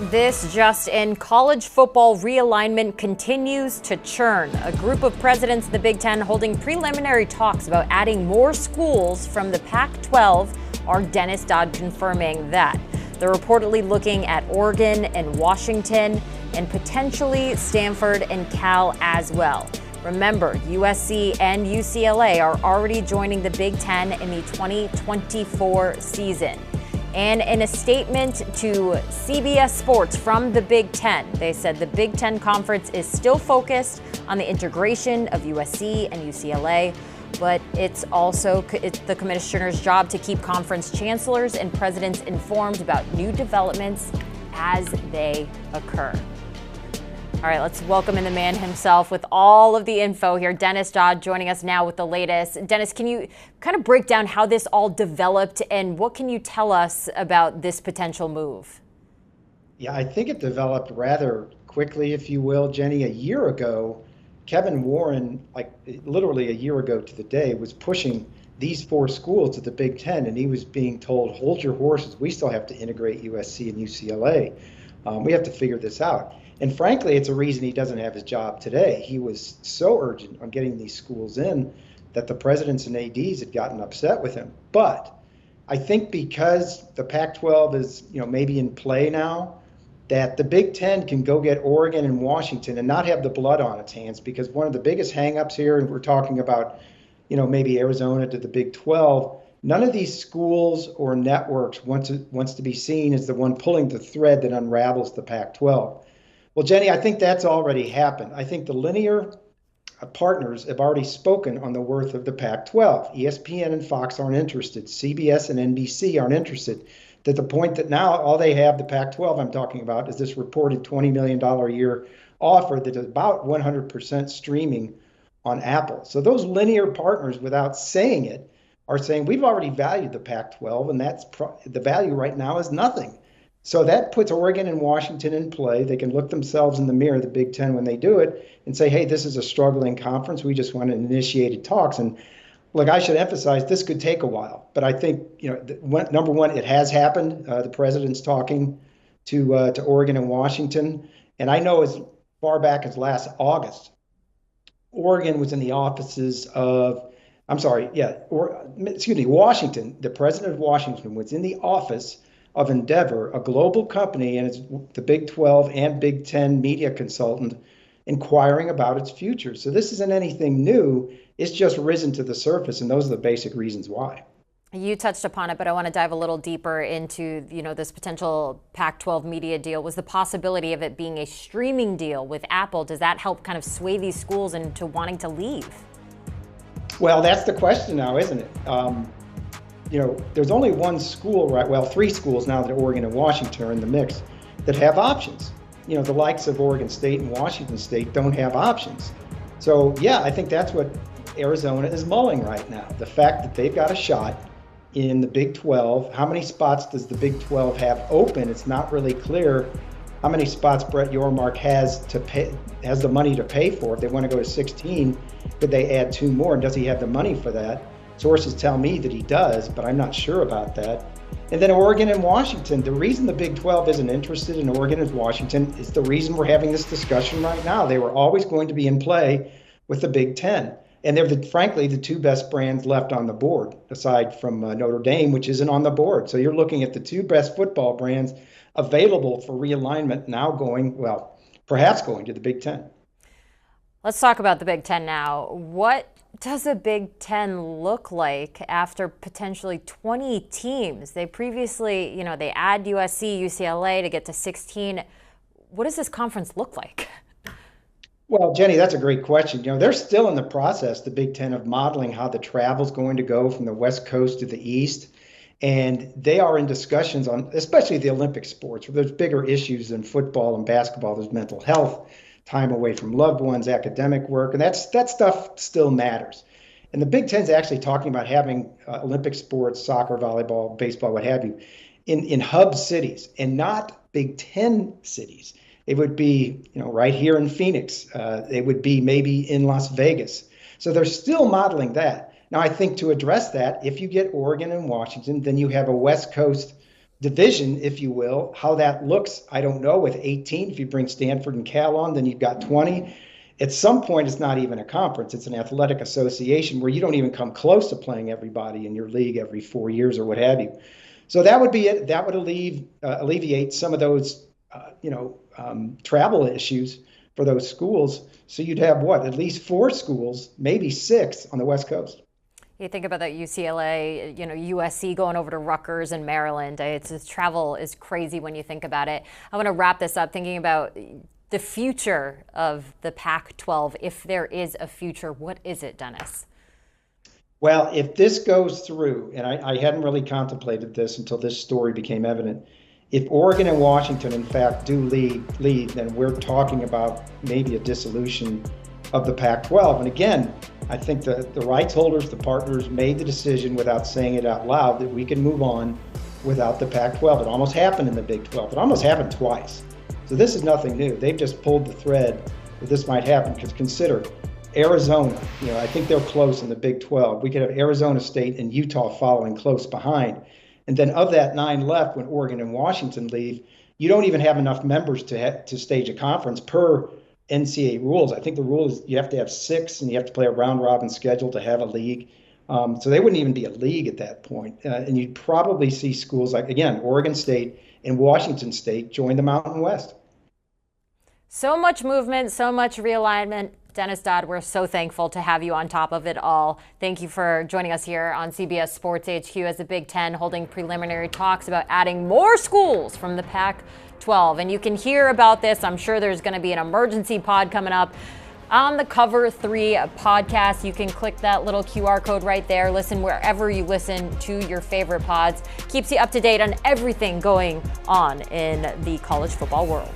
This just in, college football realignment continues to churn. A group of presidents of the Big Ten holding preliminary talks about adding more schools from the Pac-12 are Dennis Dodd confirming that. They're reportedly looking at Oregon and Washington and potentially Stanford and Cal as well. Remember, USC and UCLA are already joining the Big Ten in the 2024 season. And in a statement to CBS Sports from the Big Ten, they said the Big Ten Conference is still focused on the integration of USC and UCLA, but it's the commissioner's job to keep conference chancellors and presidents informed about new developments as they occur. All right, let's welcome in the man himself with all of the info here. Dennis Dodd joining us now with the latest. Dennis, can you kind of break down how this all developed and what can you tell us about this potential move? Yeah, I think it developed rather quickly, if you will, Jenny. A year ago, Kevin Warren, like literally a year ago to the day, was pushing these four schools to the Big Ten, and he was being told, hold your horses. We still have to integrate USC and UCLA. We have to figure this out. And frankly, it's a reason he doesn't have his job today. He was so urgent on getting these schools in that the presidents and ADs had gotten upset with him. But I think because the Pac-12 is, maybe in play now, that the Big Ten can go get Oregon and Washington and not have the blood on its hands, because one of the biggest hangups here, and we're talking about, maybe Arizona to the Big 12, none of these schools or networks wants to be seen as the one pulling the thread that unravels the Pac-12. Well, Jenny, I think that's already happened. I think the linear partners have already spoken on the worth of the Pac-12. ESPN and Fox aren't interested. CBS and NBC aren't interested. To the point that now all they have, the Pac-12 I'm talking about, is this reported $20 million a year offer that is about 100% streaming on Apple. So those linear partners, without saying it, are saying we've already valued the Pac-12, and that's the value right now is nothing. So that puts Oregon and Washington in play. They can look themselves in the mirror, the Big Ten, when they do it, and say, hey, this is a struggling conference. We just want to initiate talks. And look, I should emphasize this could take a while. But I think, number one, it has happened. The president's talking to Oregon and Washington. And I know as far back as last August, Oregon was in the offices of, Washington. The president of Washington was in the office of Endeavor, a global company, and it's the Big 12 and Big 10 media consultant, inquiring about its future. So this isn't anything new. It's just risen to the surface, and those are the basic reasons why. You touched upon it, but I want to dive a little deeper into, this potential Pac-12 media deal. Was the possibility of it being a streaming deal with Apple, does that help kind of sway these schools into wanting to leave? Well, that's the question now, isn't it? There's only one school, right? Well, three schools now that Oregon and Washington are in the mix that have options. The likes of Oregon State and Washington State don't have options. So, yeah, I think that's what Arizona is mulling right now. The fact that they've got a shot in the Big 12. How many spots does the Big 12 have open? It's not really clear how many spots Brett Yormark has the money to pay for. If they want to go to 16, could they add two more? And does he have the money for that? Sources tell me that he does, but I'm not sure about that. And then Oregon and Washington. The reason the Big 12 isn't interested in Oregon and Washington is the reason we're having this discussion right now. They were always going to be in play with the Big 10. And they're, frankly, the two best brands left on the board, aside from Notre Dame, which isn't on the board. So you're looking at the two best football brands available for realignment now perhaps going to the Big 10. Let's talk about the Big Ten now. What does the Big Ten look like after potentially 20 teams? They previously, they add USC, UCLA to get to 16. What does this conference look like? Well, Jenny, that's a great question. They're still in the process, the Big Ten, of modeling how the travel's going to go from the West Coast to the East. And they are in discussions on, especially the Olympic sports, where there's bigger issues than football and basketball. There's mental health, time away from loved ones, academic work, and that stuff still matters. And the Big Ten's actually talking about having Olympic sports, soccer, volleyball, baseball, what have you, in hub cities and not Big Ten cities. It would be, right here in Phoenix. It would be maybe in Las Vegas. So they're still modeling that. Now, I think to address that, if you get Oregon and Washington, then you have a West Coast division, if you will. How that looks, I don't know. With 18, if you bring Stanford and Cal on, then you've got 20. At some point, it's not even a conference. It's an athletic association where you don't even come close to playing everybody in your league every 4 years or what have you. So that would be it. That would alleviate some of those, travel issues for those schools. So you'd have at least 4 schools, maybe 6 on the West Coast. You think about that UCLA, USC going over to Rutgers and Maryland. Travel is crazy when you think about it. I want to wrap this up thinking about the future of the Pac-12. If there is a future, what is it, Dennis? Well, if this goes through, and I hadn't really contemplated this until this story became evident, if Oregon and Washington, in fact, do lead, then we're talking about maybe a dissolution of the Pac-12. And again, I think the rights holders, the partners, made the decision without saying it out loud that we can move on without the Pac-12. It almost happened in the Big 12. It almost happened twice. So this is nothing new. They've just pulled the thread that this might happen, because consider Arizona. I think they're close in the Big 12. We could have Arizona State and Utah following close behind. And then of that 9 left, when Oregon and Washington leave, you don't even have enough members to stage a conference per NCAA rules. I think the rule is you have to have 6 and you have to play a round robin schedule to have a league. So they wouldn't even be a league at that point. And you'd probably see schools like, again, Oregon State and Washington State join the Mountain West. So much movement, so much realignment. Dennis Dodd, we're so thankful to have you on top of it all. Thank you for joining us here on CBS Sports HQ as the Big Ten holding preliminary talks about adding more schools from the Pac-12. And you can hear about this. I'm sure there's going to be an emergency pod coming up on the Cover 3 podcast. You can click that little QR code right there. Listen wherever you listen to your favorite pods. Keeps you up to date on everything going on in the college football world.